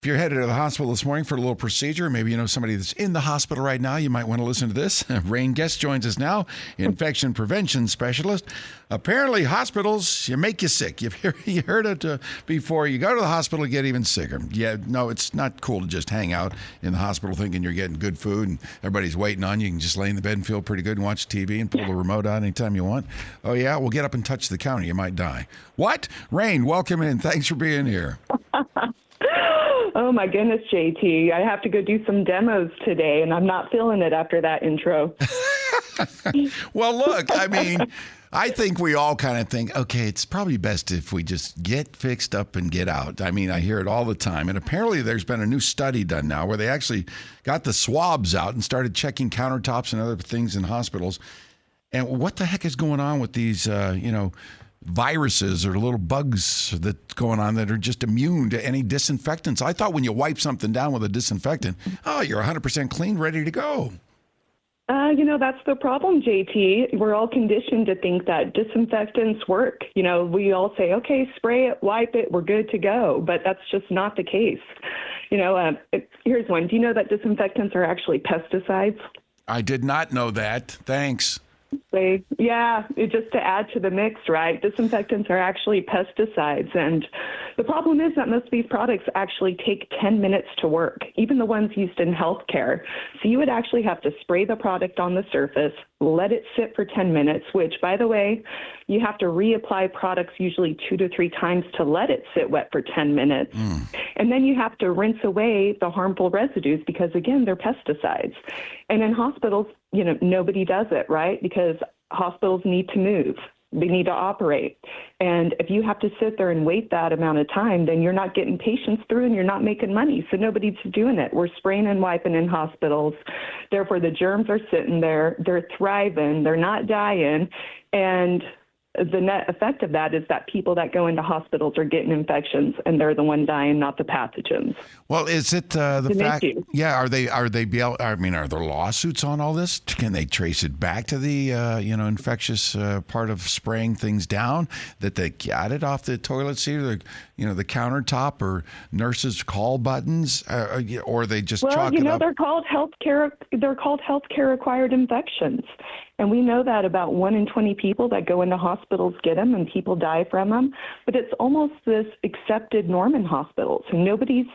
If you're headed to the hospital this morning for a little procedure, maybe you know somebody that's in the hospital right now, you might want to listen to this. Rayne Guest joins us now, infection prevention specialist. Apparently, hospitals, you make you sick. You heard it before. You go to the hospital, you get even sicker. Yeah, no, it's not cool to just hang out in the hospital thinking you're getting good food and everybody's waiting on you. You can just lay in the bed and feel pretty good and watch TV and pull the remote out anytime you want. Oh, yeah? Well, get up and touch the counter. You might die. What? Rayne, welcome in. Thanks for being here. Oh, my goodness, JT. I have to go do some demos today, and I'm not feeling it after that intro. Well, look, I mean, I think we all kind of think, okay, it's probably best if we just get fixed up and get out. I mean, I hear it all the time. And apparently there's been a new study done now where they actually got the swabs out and started checking countertops and other things in hospitals. And what the heck is going on with these, viruses or little bugs that's going on that are just immune to any disinfectants? I thought when you wipe something down with a disinfectant, oh, you're 100% clean, ready to go. That's the problem, JT. We're all conditioned to think that disinfectants work. We all say, okay, spray it, wipe it, we're good to go. But that's just not the case. Here's one. Do you know that disinfectants are actually pesticides? I did not know that. Thanks. Just to add to the mix, right? Disinfectants are actually pesticides. And the problem is that most of these products actually take 10 minutes to work, even the ones used in healthcare. So you would actually have to spray the product on the surface, let it sit for 10 minutes, which, by the way, you have to reapply products usually 2 to 3 times to let it sit wet for 10 minutes. And then you have to rinse away the harmful residues because, again, they're pesticides. And in hospitals, nobody does it, right? Because hospitals need to move. They need to operate. And if you have to sit there and wait that amount of time, then you're not getting patients through and you're not making money. So nobody's doing it. We're spraying and wiping in hospitals. Therefore, the germs are sitting there. They're thriving. They're not dying. And the net effect of that is that people that go into hospitals are getting infections, and they're the one dying, not the pathogens. Well, is it the fact? Yeah, are there lawsuits on all this? Can they trace it back to the infectious part of spraying things down, that they got it off the toilet seat or the countertop or nurses' call buttons, or they just chalk it up? They're called healthcare acquired infections. And we know that about 1 in 20 people that go into hospitals get them, and people die from them. But it's almost this accepted norm in hospitals, and nobody's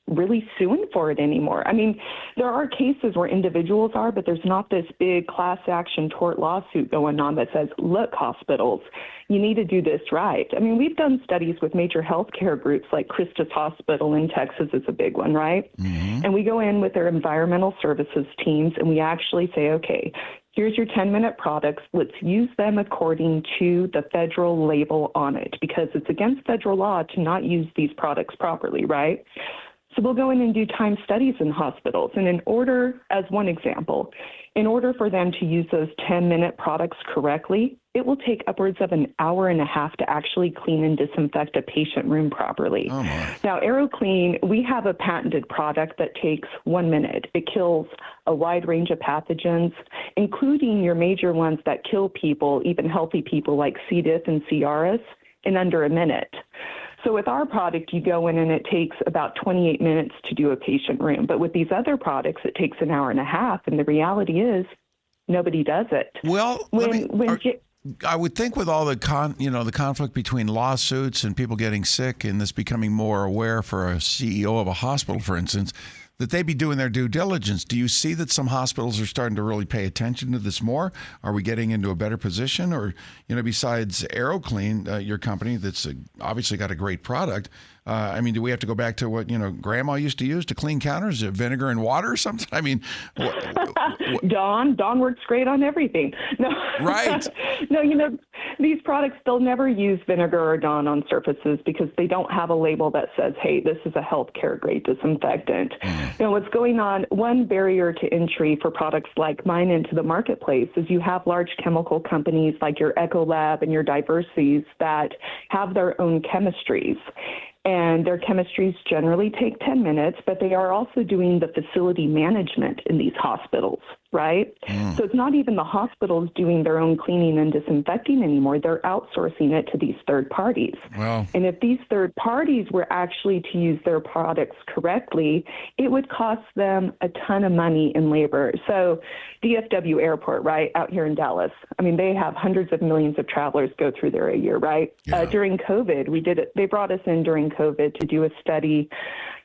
really suing for it anymore. I mean, there are cases where individuals are, but there's not this big class action tort lawsuit going on that says, look, hospitals, you need to do this right. I mean, we've done studies with major healthcare groups like Christus Hospital in Texas is a big one, right? Mm-hmm. And we go in with their environmental services teams, and we actually say, okay, here's your 10-minute products. Let's use them according to the federal label on it, because it's against federal law to not use these products properly, right? So we'll go in and do time studies in hospitals. And as one example, in order for them to use those 10-minute products correctly, it will take upwards of an hour and a half to actually clean and disinfect a patient room properly. Oh my. Now, ArrowClean, we have a patented product that takes 1 minute. It kills a wide range of pathogens, including your major ones that kill people, even healthy people like C. diff and C. auris, in under a minute. So with our product, you go in and it takes about 28 minutes to do a patient room. But with these other products, it takes an hour and a half. And the reality is nobody does it. Well, I would think with all the conflict between lawsuits and people getting sick and this becoming more aware for a CEO of a hospital, for instance, that they be doing their due diligence. Do you see that some hospitals are starting to really pay attention to this more? Are we getting into a better position? Or, besides ArrowClean, your company that's obviously got a great product, do we have to go back to what, Grandma used to use to clean counters, vinegar and water or something? I mean, Dawn works great on everything. No. Right. No, these products, they'll never use vinegar or Dawn on surfaces because they don't have a label that says, hey, this is a healthcare grade disinfectant. What's going on, one barrier to entry for products like mine into the marketplace is you have large chemical companies like your Ecolab and your Diversities that have their own chemistries. And their chemistries generally take 10 minutes, but they are also doing the facility management in these hospitals, right? So it's not even the hospitals doing their own cleaning and disinfecting anymore. They're outsourcing it to these third parties. Well, And if these third parties were actually to use their products correctly, it would cost them a ton of money in labor. So DFW Airport, right, out here in Dallas, I mean, they have hundreds of millions of travelers go through there a year, right? Yeah. During COVID, we did it. They brought us in during COVID to do a study.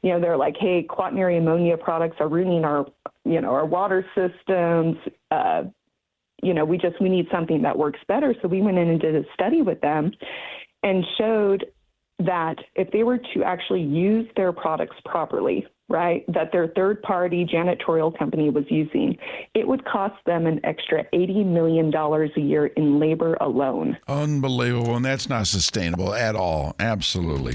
You know, they're like, hey, quaternary ammonia products are ruining our water systems. We need something that works better. So we went in and did a study with them and showed that if they were to actually use their products properly, right, that their third-party janitorial company was using, it would cost them an extra $80 million a year in labor alone. unbelievable. And that's not sustainable at all. Absolutely.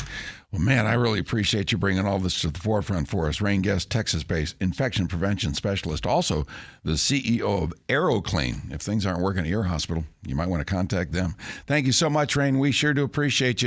Well, man, I really appreciate you bringing all this to the forefront for us. Rayne Guest, Texas-based infection prevention specialist, also the CEO of ArrowClean. If things aren't working at your hospital, you might want to contact them. Thank you so much, Rayne. We sure do appreciate you.